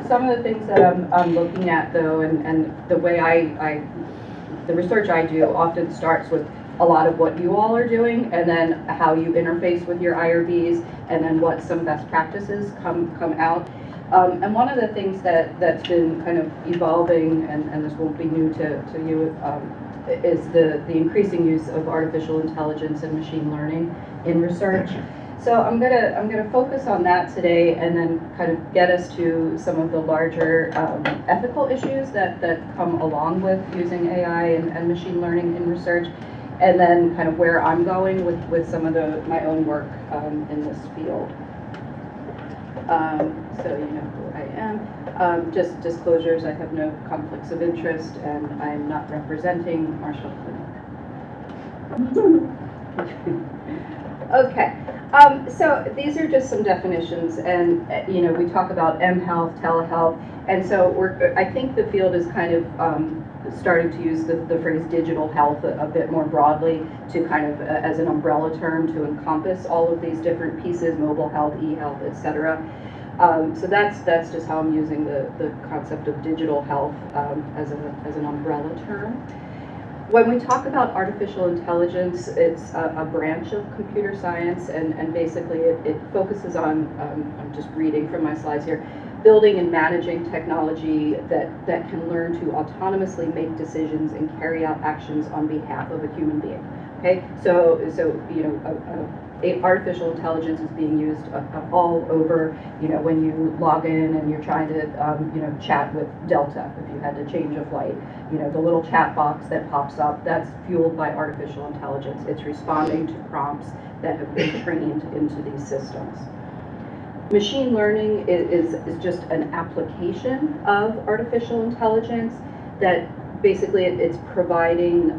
some of the things that I'm looking at though, and the way the research I do often starts with a lot of what you all are doing, and then how you interface with your IRBs, and then what some best practices come out. And one of the things that's been kind of evolving, and this won't be new to you, is the increasing use of artificial intelligence and machine learning in research. So I'm gonna focus on that today, and then kind of get us to some of the larger ethical issues that come along with using AI and machine learning in research, and then kind of where I'm going with some of my own work in this field. So you know who I am. Just disclosures, I have no conflicts of interest, and I'm not representing Marshall Clinic. Okay. So these are just some definitions, and you know, we talk about mHealth, telehealth, and so I think the field is kind of starting to use the phrase digital health a bit more broadly, to kind of as an umbrella term to encompass all of these different pieces: mobile health, e-health, etc. So that's just how I'm using the concept of digital health as an umbrella term. When we talk about artificial intelligence, it's a branch of computer science, and basically it focuses on, I'm just reading from my slides here, building and managing technology that can learn to autonomously make decisions and carry out actions on behalf of a human being. Okay, so you know, artificial intelligence is being used all over. You know, when you log in and you're trying to you know, chat with Delta, if you had to change a flight, you know, the little chat box that pops up, that's fueled by artificial intelligence. It's responding to prompts that have been trained into these systems. Machine learning is just an application of artificial intelligence that basically it's providing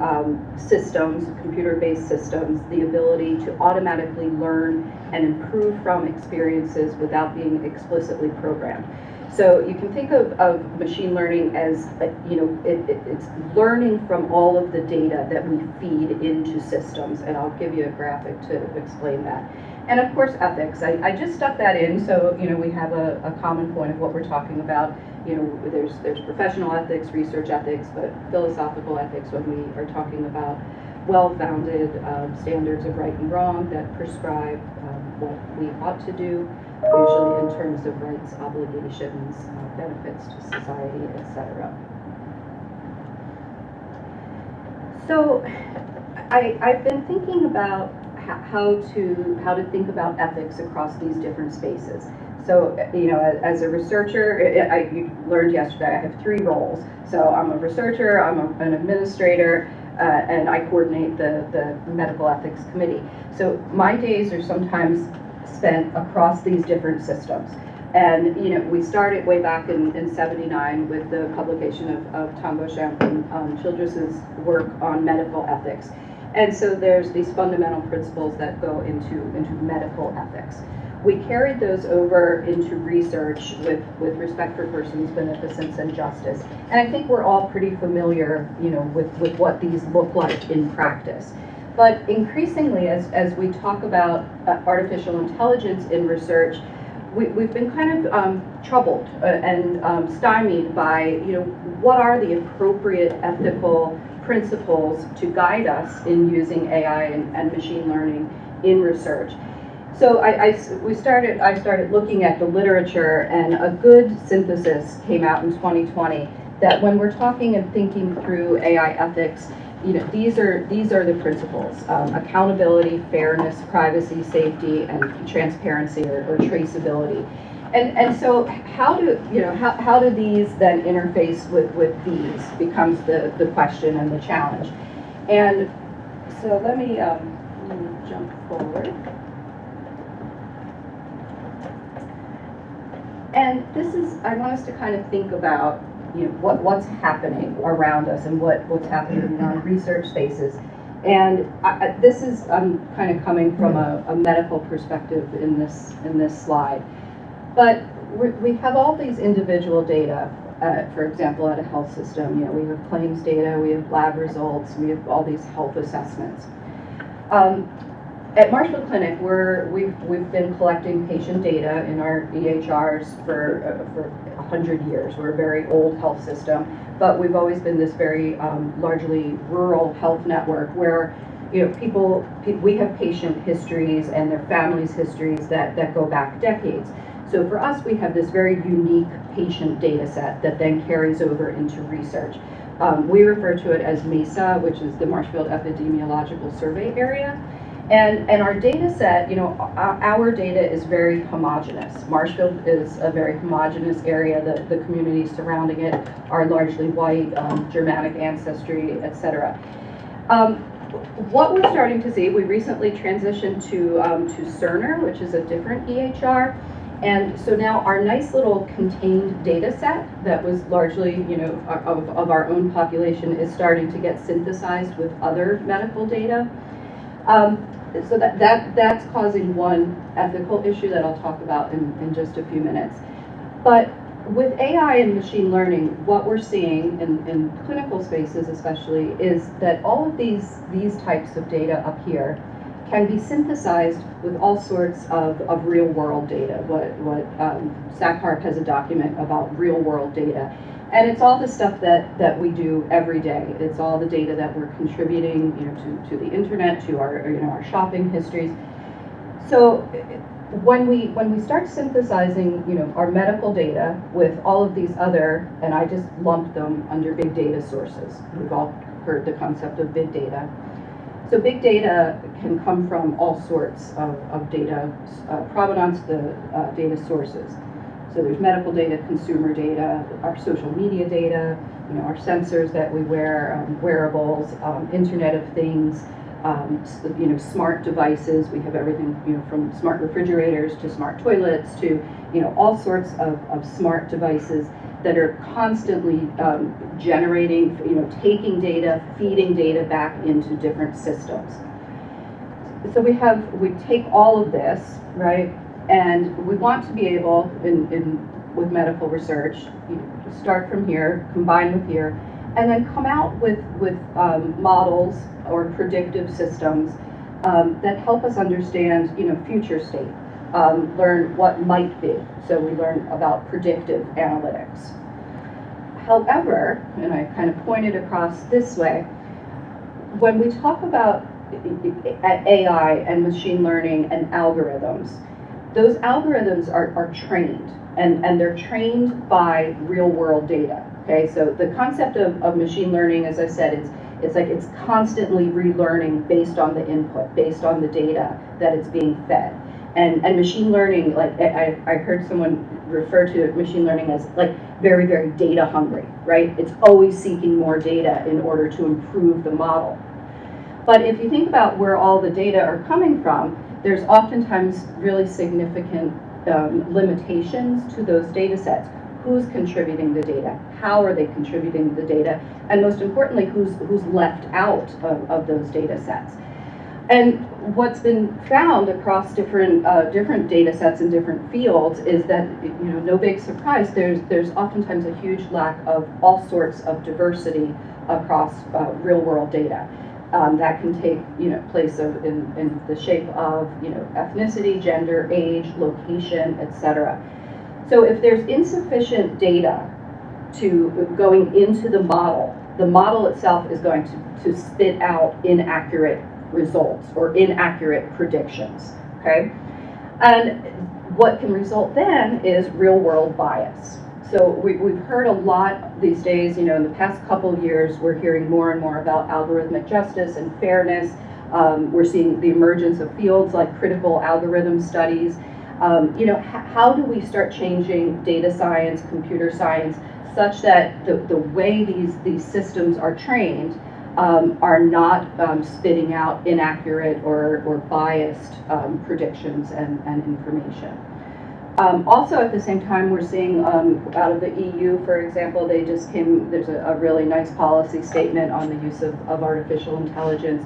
systems, computer-based systems, the ability to automatically learn and improve from experiences without being explicitly programmed. So you can think of machine learning as, you know, it's learning from all of the data that we feed into systems, and I'll give you a graphic to explain that. And of course, ethics. I just stuck that in so, you know, we have a common point of what we're talking about. You know, there's professional ethics, research ethics, but philosophical ethics when we are talking about well-founded standards of right and wrong that prescribe what we ought to do, usually in terms of rights, obligations, benefits to society, etc. So I've been thinking about how to think about ethics across these different spaces. So, you know, as a researcher, you learned yesterday, I have 3 roles. So I'm a researcher, I'm an administrator, and I coordinate the medical ethics committee. So my days are sometimes spent across these different systems. And, you know, we started way back in '79 with the publication of Tom Beauchamp and Childress's work on medical ethics. And so there's these fundamental principles that go into medical ethics. We carried those over into research with respect for persons, beneficence, and justice. And I think we're all pretty familiar, you know, with what these look like in practice. But increasingly, as we talk about artificial intelligence in research, we've been kind of troubled and stymied by, you know, what are the appropriate ethical principles to guide us in using AI and machine learning in research. So I started looking at the literature, and a good synthesis came out in 2020 that when we're talking and thinking through AI ethics, you know, these are the principles: accountability, fairness, privacy, safety, and transparency or traceability. And so how do these then interface with these becomes the question and the challenge. And so let me jump forward. And this is, I want us to kind of think about, you know, what's happening around us and what's happening in our research spaces. And this is kind of coming from a medical perspective in this slide. But we have all these individual data, for example, at a health system. You know, we have claims data, we have lab results, we have all these health assessments. At Marshfield Clinic, we've been collecting patient data in our EHRs for 100 years. We're a very old health system, but we've always been this very largely rural health network where we have patient histories and their families' histories that go back decades. So for us, we have this very unique patient data set that then carries over into research. We refer to it as MESA, which is the Marshfield Epidemiological Survey Area. And our data set, our data is very homogeneous. Marshfield is a very homogeneous area. The communities surrounding it are largely white, Germanic ancestry, etc. What we're starting to see, we recently transitioned to Cerner, which is a different EHR. And so now our nice little contained data set that was largely, of our own population is starting to get synthesized with other medical data. So that's causing one ethical issue that I'll talk about in just a few minutes. But with AI and machine learning, what we're seeing in clinical spaces especially is that all of these types of data up here can be synthesized with all sorts of real world data. SACHARP has a document about real world data. And it's all the stuff that we do every day. It's all the data that we're contributing, to the internet, to our shopping histories. So when we start synthesizing, our medical data with all of these other, and I just lumped them under big data sources. We've all heard the concept of big data. So big data can come from all sorts of data, provenance, the data sources. So there's medical data, consumer data, our social media data, our sensors that we wear, wearables, Internet of Things, smart devices. We have everything, from smart refrigerators to smart toilets to, all sorts of smart devices that are constantly generating, taking data, feeding data back into different systems. So we take all of this, right? And we want to be able, with medical research, start from here, combine with here, and then come out with models or predictive systems that help us understand, future state, learn what might be. So we learn about predictive analytics. However, and I kind of pointed across this way, when we talk about AI and machine learning and algorithms, those algorithms are trained, and they're trained by real world data. Okay, so the concept of machine learning, as I said, it's constantly relearning based on the input, based on the data that it's being fed. And machine learning, like I heard someone refer to machine learning as like very, very data hungry, right? It's always seeking more data in order to improve the model. But if you think about where all the data are coming from, there's oftentimes really significant limitations to those data sets. Who's contributing the data? How are they contributing the data? And most importantly, who's left out of those data sets? And what's been found across different data sets in different fields is that, no big surprise, there's oftentimes a huge lack of all sorts of diversity across real world data. That can take place in the shape of ethnicity, gender, age, location, etc. So if there's insufficient data going into the model itself is going to spit out inaccurate results or inaccurate predictions. Okay, and what can result then is real world bias. So we've heard a lot these days, in the past couple of years, we're hearing more and more about algorithmic justice and fairness. We're seeing the emergence of fields like critical algorithm studies. How do we start changing data science, computer science, such that the way these systems are trained are not spitting out inaccurate or biased predictions and information. Also, at the same time, we're seeing out of the EU, for example, there's a really nice policy statement on the use of artificial intelligence.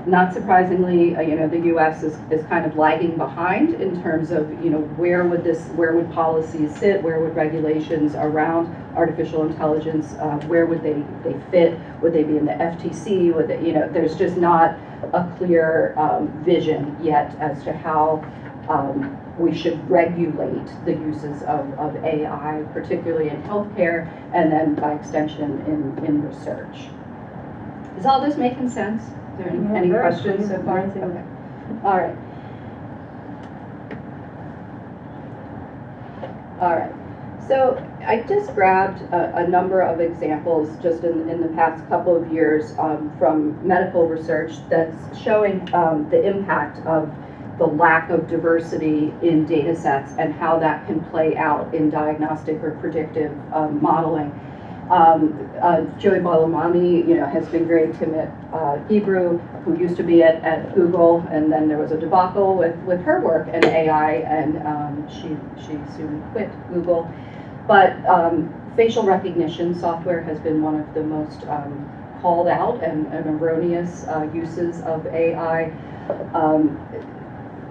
Not surprisingly, the U.S. is kind of lagging behind in terms of, where would policies sit, where would regulations around artificial intelligence, where would they fit? Would they be in the FTC? Would they, there's just not a clear vision yet as to how we should regulate the uses of AI, particularly in healthcare, and then by extension in research. Is all this making sense? Is there any questions so far? Okay. All right. All right. So I just grabbed a number of examples just in the past couple of years from medical research that's showing the impact of the lack of diversity in data sets and how that can play out in diagnostic or predictive modeling. Joey Balamami, has been great. Timit Hebrew, who used to be at Google, and then there was a debacle with her work in AI, and she soon quit Google. But facial recognition software has been one of the most called out and erroneous uses of AI.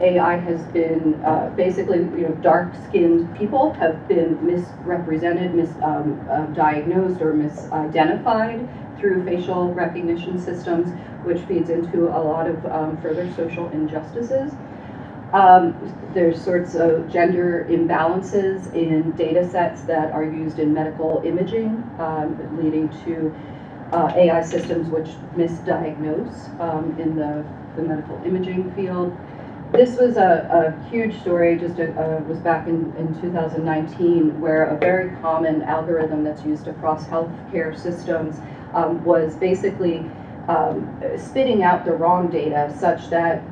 AI has been basically, dark-skinned people have been misrepresented, misdiagnosed, or misidentified through facial recognition systems, which feeds into a lot of further social injustices. There's sorts of gender imbalances in data sets that are used in medical imaging, leading to AI systems which misdiagnose in the medical imaging field. This was a huge story, was back in 2019, where a very common algorithm that's used across healthcare systems was basically spitting out the wrong data, such that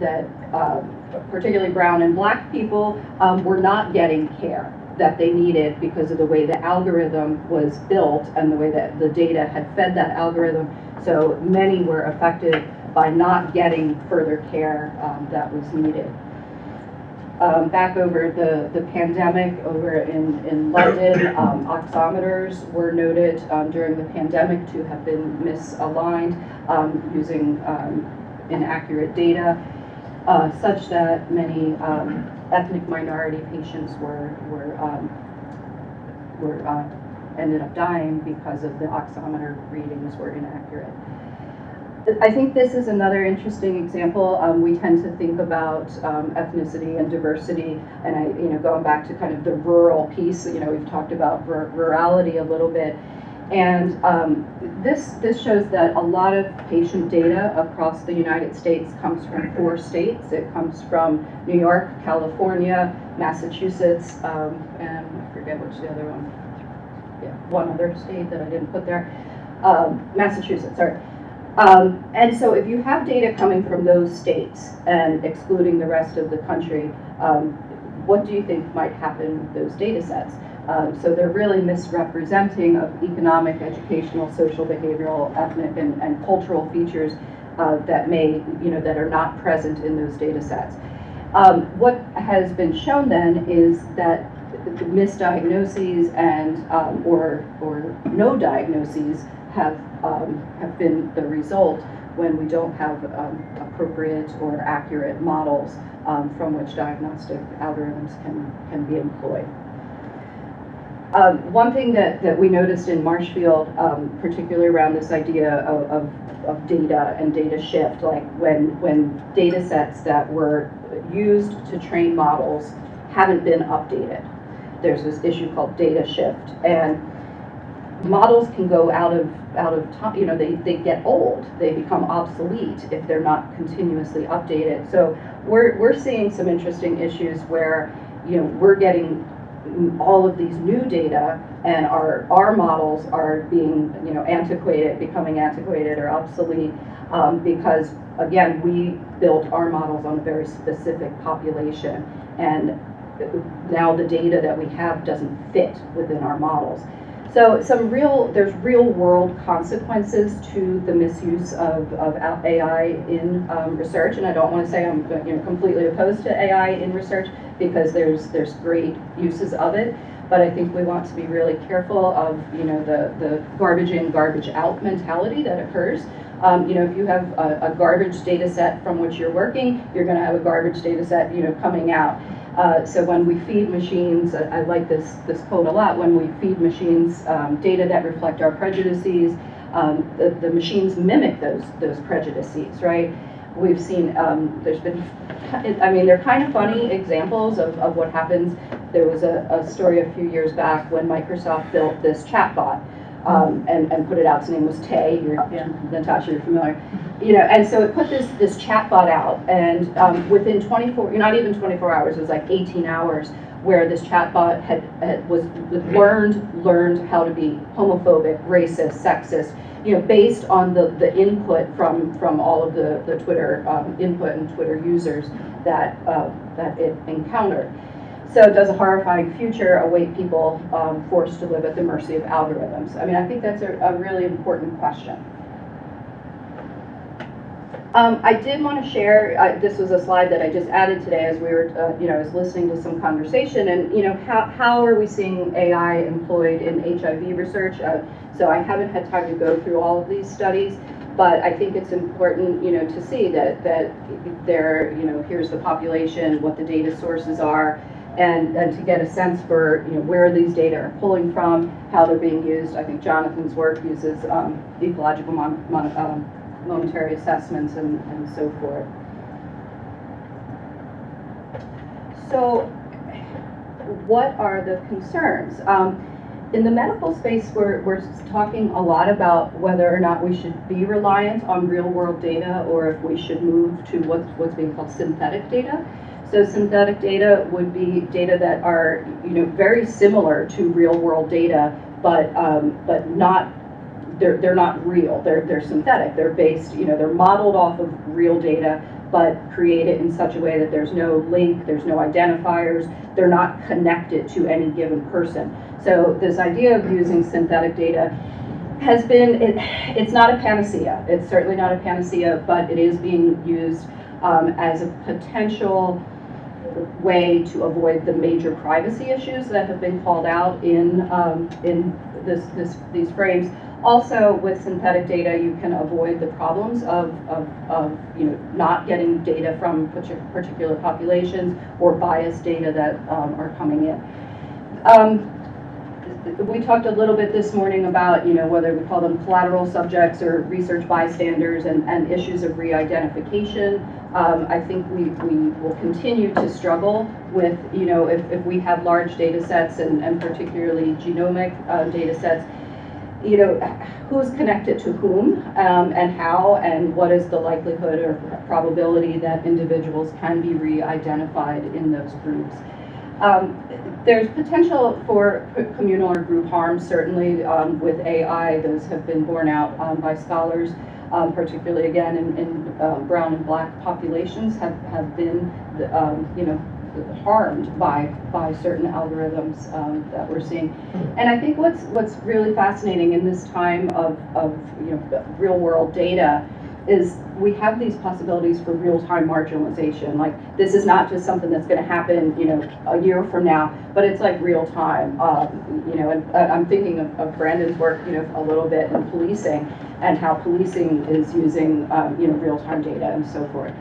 particularly brown and black people were not getting care that they needed because of the way the algorithm was built and the way that the data had fed that algorithm. So many were affected by not getting further care that was needed. Back over the pandemic, over in London, oximeters were noted during the pandemic to have been misaligned using inaccurate data, such that many ethnic minority patients ended up dying because of the oximeter readings were inaccurate. I think this is another interesting example. We tend to think about ethnicity and diversity, and going back to kind of the rural piece. We've talked about rurality a little bit, and this shows that a lot of patient data across the United States comes from 4 states. It comes from New York, California, Massachusetts, and I forget which the other one. Yeah, one other state that I didn't put there. Massachusetts, sorry. And so if you have data coming from those states and excluding the rest of the country, what do you think might happen with those data sets? So they're really misrepresenting of economic, educational, social, behavioral, ethnic, and cultural features that that are not present in those data sets. What has been shown then is that misdiagnoses and or no diagnoses have been the result when we don't have appropriate or accurate models from which diagnostic algorithms can be employed. One thing that we noticed in Marshfield, particularly around this idea of data and data shift, like when data sets that were used to train models haven't been updated. There's this issue called data shift, and models can go out of time. They get old. They become obsolete if they're not continuously updated. So we're seeing some interesting issues where we're getting all of these new data, and our models are being becoming antiquated or obsolete because again we built our models on a very specific population, and now the data that we have doesn't fit within our models. So there's real world consequences to the misuse of AI in research, and I don't want to say I'm completely opposed to AI in research, because there's great uses of it, but I think we want to be really careful of the garbage in, garbage out mentality that occurs You know, if you have a garbage data set from which you're working, you're going to have a garbage data set, you know, coming out. So when we feed machines, I like this quote a lot, when we feed machines data that reflect our prejudices, the machines mimic those prejudices, right? We've seen, there's been, I mean, they're kind of funny examples of what happens. There was a story a few years back when Microsoft built this chatbot and put it out. Its name was Tay. Natasha, you're familiar. You know, and so it put this chatbot out, and within 24, not even 24 hours, it was like 18 hours, where this chatbot was learned how to be homophobic, racist, sexist, you know, based on the input from all of the Twitter input and Twitter users that it encountered. So does a horrifying future await people forced to live at the mercy of algorithms? I mean, I think that's a really important question. I did want to share, this was a slide that I just added today as we were, you know, I was listening to some conversation, and, you know, how are we seeing AI employed in HIV research? So I haven't had time to go through all of these studies, but I think it's important, you know, to see that there, you know, here's the population, what the data sources are, and to get a sense for, you know, where these data are pulling from, how they're being used. I think Jonathan's work uses ecological monetary assessments and so forth. So what are the concerns? In the medical space, we're talking a lot about whether or not we should be reliant on real-world data, or if we should move to what's being called synthetic data. So synthetic data would be data that are, you know, very similar to real-world data, but not. They're not real. They're synthetic. They're based, you know, they're modeled off of real data, but created in such a way that there's no link, there's no identifiers, they're not connected to any given person. So this idea of using synthetic data has been, it's not a panacea. It's certainly not a panacea, but it is being used as a potential way to avoid the major privacy issues that have been called out in these frames. Also, with synthetic data, you can avoid the problems of you know, not getting data from particular populations or biased data that are coming in. We talked a little bit this morning about, you know, whether we call them collateral subjects or research bystanders and issues of re-identification. I think we will continue to struggle with, you know, if we have large data sets and particularly genomic data sets, you know, who's connected to whom and how, and what is the likelihood or probability that individuals can be re-identified in those groups. There's potential for communal or group harm, certainly with AI. Those have been borne out by scholars, particularly again in brown and black populations have been, you know, harmed by certain algorithms that we're seeing. And I think what's really fascinating in this time of you know, real world data is we have these possibilities for real-time marginalization. Like, this is not just something that's going to happen, you know, a year from now, but it's like real time. You know, and I'm thinking of Brandon's work, you know, a little bit in policing and how policing is using, you know, real-time data and so forth.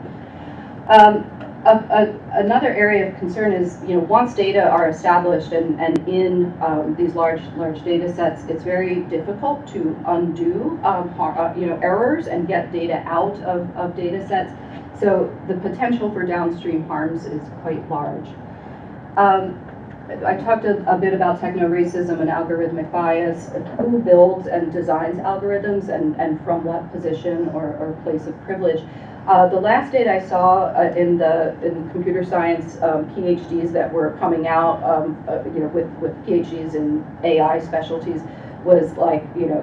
Another area of concern is, you know, once data are established and in these large data sets, it's very difficult to undo you know, errors and get data out of data sets. So the potential for downstream harms is quite large. I talked a bit about techno-racism and algorithmic bias, who builds and designs algorithms and from what position or place of privilege. The last data I saw in computer science PhDs that were coming out, you know, with PhDs in AI specialties, was like, you know,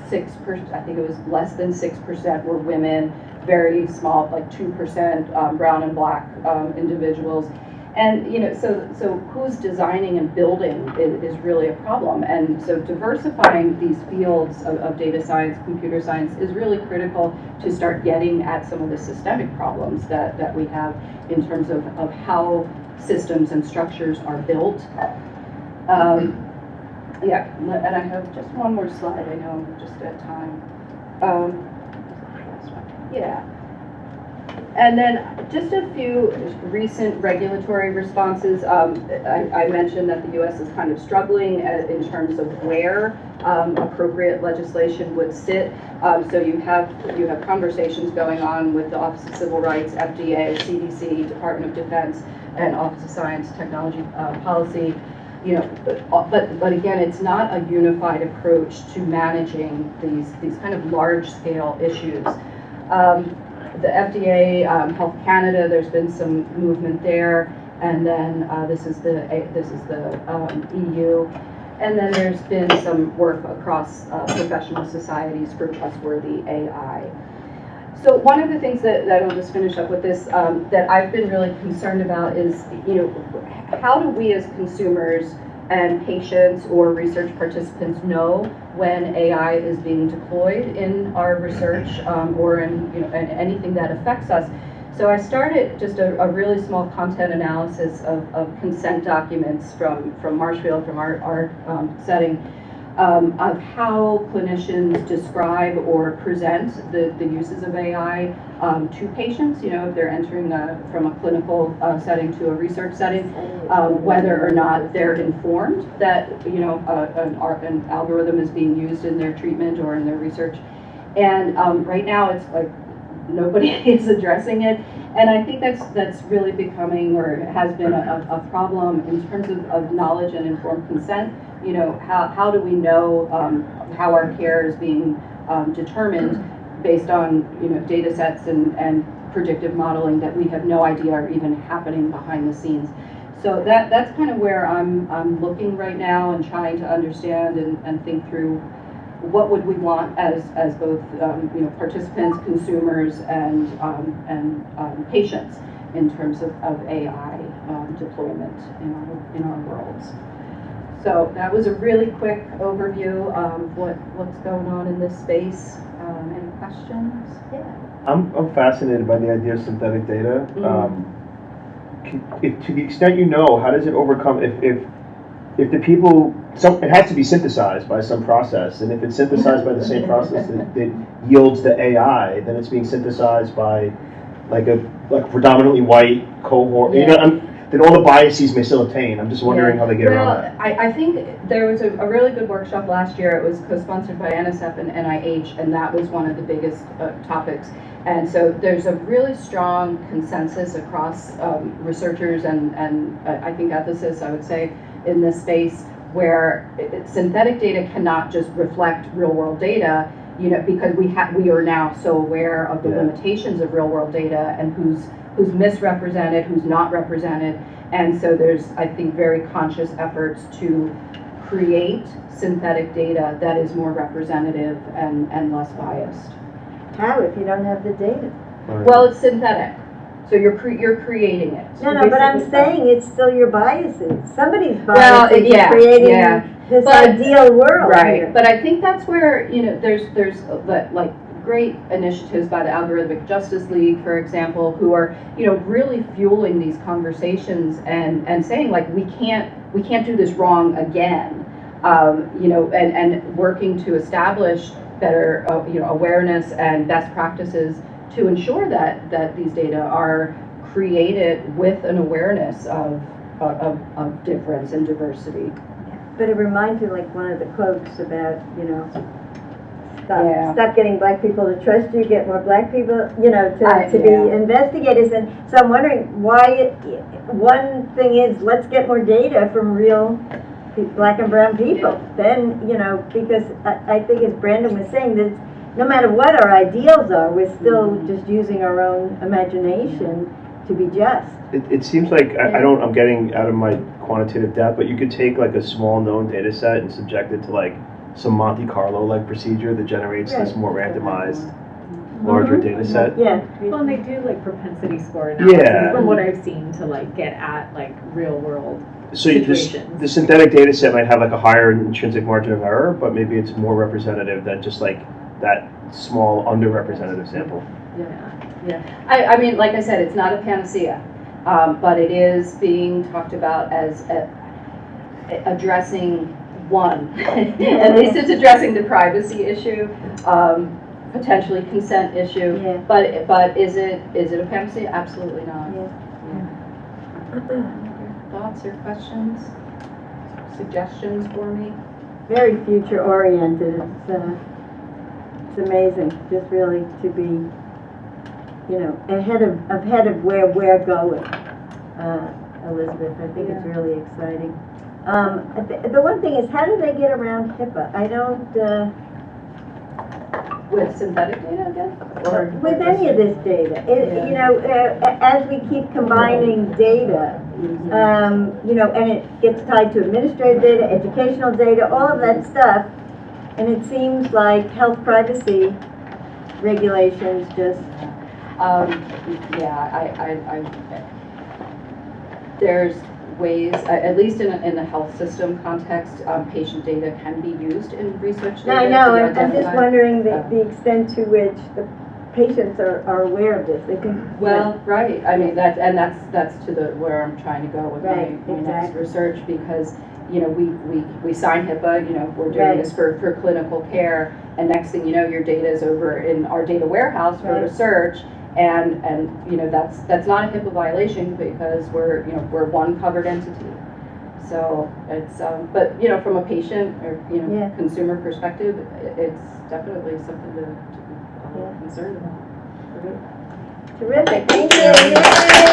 6%. I think it was less than 6% were women. Very small, like 2% brown and black individuals. And, you know, so who's designing and building is really a problem. And so diversifying these fields of data science, computer science, is really critical to start getting at some of the systemic problems that we have in terms of how systems and structures are built. Yeah, and I have just one more slide. I know I'm just at time. Yeah. And then just a few recent regulatory responses. I mentioned that the U.S. is kind of struggling in terms of where appropriate legislation would sit. So you have conversations going on with the Office of Civil Rights, FDA, CDC, Department of Defense, and Office of Science, Technology, Policy. You know, but again, it's not a unified approach to managing these kind of large-scale issues. The FDA, Health Canada, there's been some movement there, and then this is the EU, and then there's been some work across professional societies for trustworthy AI. So one of the things that I'll just finish up with this that I've been really concerned about is, you know, how do we as consumers and patients or research participants know when AI is being deployed in our research or in, you know, in anything that affects us. So I started just a really small content analysis of consent documents from Marshfield, from our setting, of how clinicians describe or present the uses of AI to patients, you know, if they're entering from a clinical setting to a research setting, whether or not they're informed that, you know, an algorithm is being used in their treatment or in their research. And right now it's like nobody is addressing it. And I think that's really becoming, or has been, a problem in terms of knowledge and informed consent. You know, how do we know how our care is being determined based on, you know, data sets and predictive modeling that we have no idea are even happening behind the scenes. So that's kind of where I'm looking right now and trying to understand and think through what would we want as both you know, participants, consumers, and patients in terms of AI deployment in our worlds. So that was a really quick overview of what's going on in this space. Any questions? Yeah. I'm fascinated by the idea of synthetic data. Mm-hmm. If to the extent you know, how does it overcome if the people, it has to be synthesized by some process, and if it's synthesized by the same process that yields the AI, then it's being synthesized by like a predominantly white cohort. Yeah. You know, then all the biases may still obtain. I'm just wondering how they get around that. I think there was a really good workshop last year. It was co-sponsored by NSF and NIH, and that was one of the biggest topics. And so there's a really strong consensus across researchers and I think ethicists, I would say, in this space, where synthetic data cannot just reflect real-world data, you know, because we are now so aware of the limitations of real-world data and who's misrepresented, who's not represented, and so there's, I think, very conscious efforts to create synthetic data that is more representative and less biased. How if you don't have the data? Right. Well, it's synthetic. So you're creating it. No, but I'm saying it's still your biases. Somebody's biases is creating this ideal world. Right, here. but I think that's where, you know, there's like great initiatives by the Algorithmic Justice League, for example, who are, you know, really fueling these conversations and saying, like, we can't do this wrong again, you know, and working to establish better you know, awareness and best practices to ensure that these data are created with an awareness of difference and diversity. But it reminds me, like, one of the quotes about, you know, stop getting black people to trust you, get more black people, you know, to be investigators. And so I'm wondering why, one thing is, let's get more data from real black and brown people. Then, you know, because I think, as Brandon was saying, that no matter what our ideals are, we're still just using our own imagination to be just. It seems like, I'm getting out of my quantitative depth, but you could take like a small known data set and subject it to like some Monte Carlo-like procedure that generates this more randomized, larger data set. Yeah. Well, and they do like propensity score analysis, Yeah. from what I've seen, to like get at like real world So situations. the synthetic data set might have like a higher intrinsic margin of error, but maybe it's more representative than just like that small underrepresentative sample. Yeah. I mean, like I said, it's not a panacea, but it is being talked about as addressing one. At least it's addressing the privacy issue. potentially consent issue. Yeah. But is it a panacea? Absolutely not. Yeah. Thoughts or questions? Suggestions for me? Very future oriented. It's amazing, just really to be, you know, ahead of where we're going. Elizabeth, I think it's really exciting. The one thing is, how do they get around HIPAA? I don't. With synthetic data again? Or With any of this data, you know, as we keep combining data, you know, and it gets tied to administrative data, educational data, all of that stuff, and it seems like health privacy regulations just. There's ways, at least in the health system context, patient data can be used in research data. No, I know, to I'm just identify- wondering the extent to which the patients are aware of this. They can. Well, right, I mean, that's to where I'm trying to go with Right, my next exactly. research, because, you know, we sign HIPAA, you know, we're doing Right. this for clinical care, and next thing you know, your data is over in our data warehouse for Right. research, and, you know, that's not a HIPAA violation, because we're one covered entity. So it's, but, you know, from a patient or, you know, Yeah. consumer perspective, it's definitely something to be concerned about. Terrific, thank you. Yay!